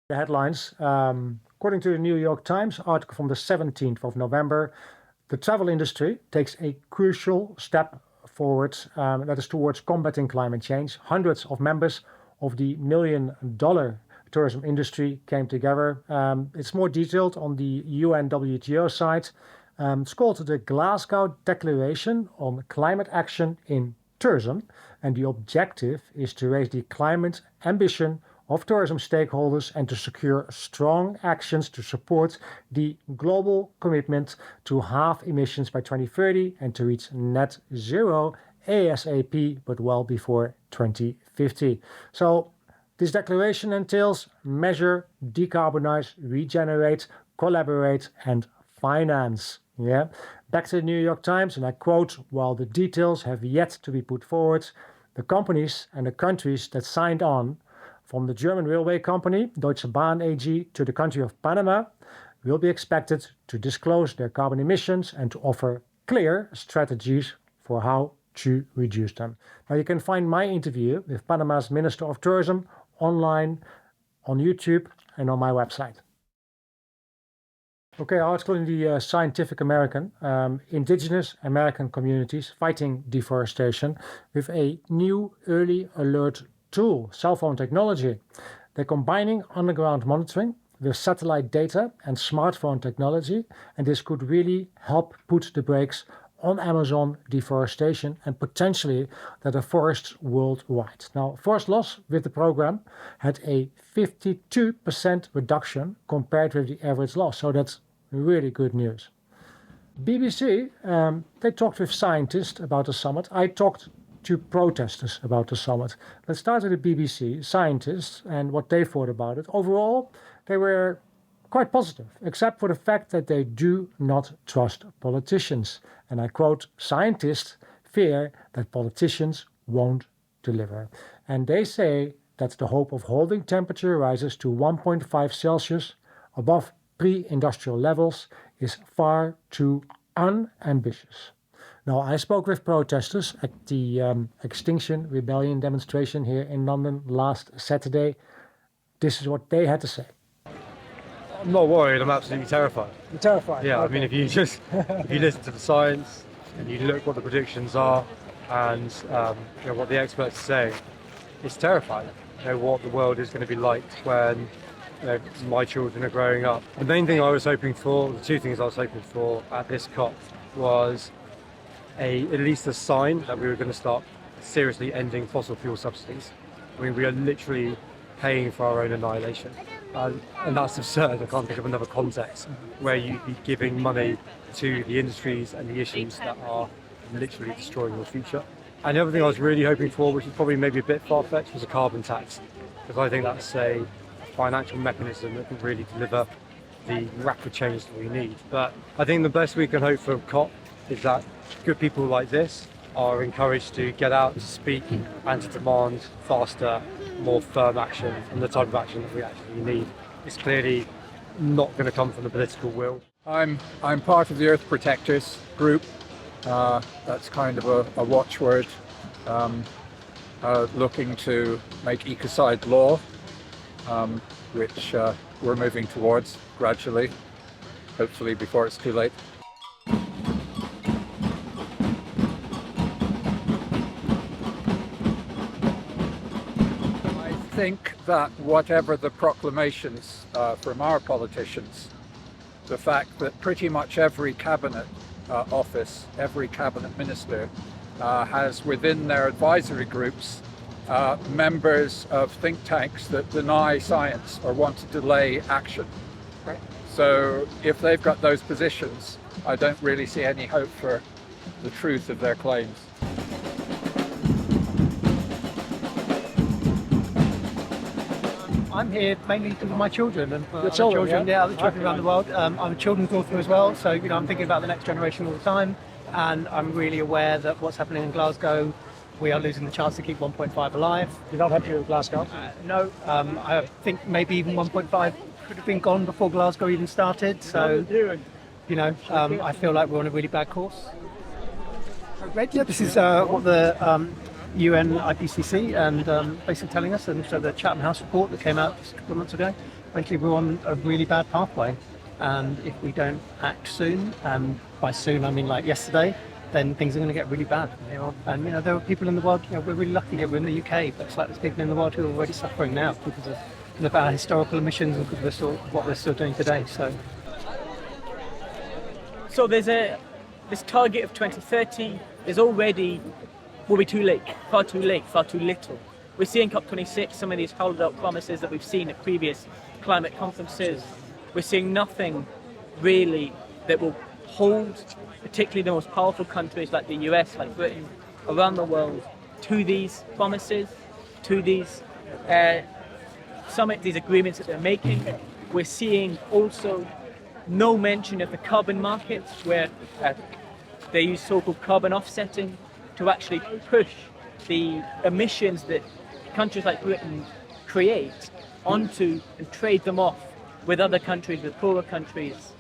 The headlines. According to the New York Times article from the 17th of November, the travel industry takes a crucial step forward, that is towards combating climate change. Hundreds of members of the $1 million tourism industry came together. It's more detailed on the UNWTO site. It's called the Glasgow Declaration on Climate Action in Tourism, and the objective is to raise the climate ambition of tourism stakeholders and to secure strong actions to support the global commitment to halve emissions by 2030 and to reach net zero ASAP, but well before 2050. So this declaration entails measure, decarbonize, regenerate, collaborate, and finance. Yeah. Back to the New York Times, and I quote, "While the details have yet to be put forward, the companies and the countries that signed on, from the German railway company Deutsche Bahn AG to the country of Panama, will be expected to disclose their carbon emissions and to offer clear strategies for how to reduce them." Now you can find my interview with Panama's Minister of Tourism online, on YouTube, and on my website. Okay, article in the Scientific American, indigenous American communities fighting deforestation with a new early alert tool, cell phone technology. They're combining underground monitoring with satellite data and smartphone technology, and this could really help put the brakes on Amazon deforestation and potentially the forests worldwide. Now, forest loss with the program had a 52% reduction compared with the average loss, so that's really good news. BBC, they talked with scientists about the summit. I talked to protesters about the summit. Let's start with the BBC scientists and what they thought about it. Overall, they were quite positive, except for the fact that they do not trust politicians. And I quote, "Scientists fear that politicians won't deliver." And they say that the hope of holding temperature rises to 1.5 Celsius above pre-industrial levels is far too unambitious. Now, I spoke with protesters at the Extinction Rebellion demonstration here in London last Saturday. This is what they had to say. I'm not worried, I'm absolutely terrified. You're terrified? Yeah, okay. I mean, if you listen to the science and you look what the predictions are and what the experts say, it's terrifying. What the world is going to be like when my children are growing up. The main thing I was hoping for, the two things I was hoping for at this COP was at least a sign that we were going to start seriously ending fossil fuel subsidies. I mean, we are literally paying for our own annihilation. And that's absurd. I can't think of another context where you'd be giving money to the industries and the issues that are literally destroying your future. And the other thing I was really hoping for, which is probably maybe a bit far-fetched, was a carbon tax. Because I think that's a financial mechanism that can really deliver the rapid change that we need. But I think the best we can hope for COP is that good people like this are encouraged to get out and speak and to demand faster, more firm action and the type of action that we actually need. It's clearly not going to come from the political will. I'm part of the Earth Protectors group. That's kind of a watchword, looking to make ecocide law, which we're moving towards gradually, hopefully before it's too late. I think that whatever the proclamations from our politicians, the fact that pretty much every cabinet office, every cabinet minister has within their advisory groups members of think tanks that deny science or want to delay action. Right. So if they've got those positions, I don't really see any hope for the truth of their claims. I'm here mainly because of my children and the children, yeah, the children around the world. I'm a children's author as well, so I'm thinking about the next generation all the time, and I'm really aware that what's happening in Glasgow, we are losing the chance to keep 1.5 alive. You're not happy with Glasgow? No, I think maybe even 1.5 could have been gone before Glasgow even started. So, I feel like we're on a really bad course. Yeah, this is what the UN IPCC and basically telling us, and so the Chatham House report that came out just a couple of months ago, basically we're on a really bad pathway, and if we don't act soon, and by soon I mean like yesterday, then things are going to get really bad. And there are people in the world, we're really lucky here, we're in the UK, but it's like there's people in the world who are already suffering now because of our historical emissions and because of what we're still doing today. So there's this target of 2030 is already will be too late, far too little. We're seeing COP26, some of these held out promises that we've seen at previous climate conferences. We're seeing nothing really that will hold, particularly the most powerful countries like the US, like Britain, around the world, to these promises, to these summits, these agreements that they're making. We're seeing also no mention of the carbon markets, where they use so-called carbon offsetting to actually push the emissions that countries like Britain create onto and trade them off with other countries, with poorer countries.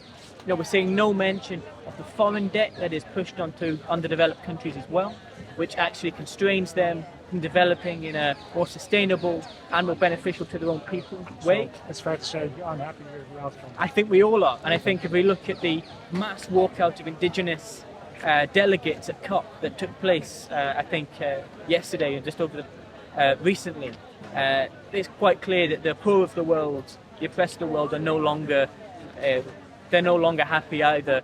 We're seeing no mention of the foreign debt that is pushed onto underdeveloped countries as well, which actually constrains them from developing in a more sustainable and more beneficial to their own people way. So it's fair to say you're unhappy with the outcome. I think we all are, and I think if we look at the mass walkout of indigenous delegates at COP that took place, I think yesterday and just over recently, it's quite clear that the poor of the world, the oppressed of the world, are no longer they're no longer happy either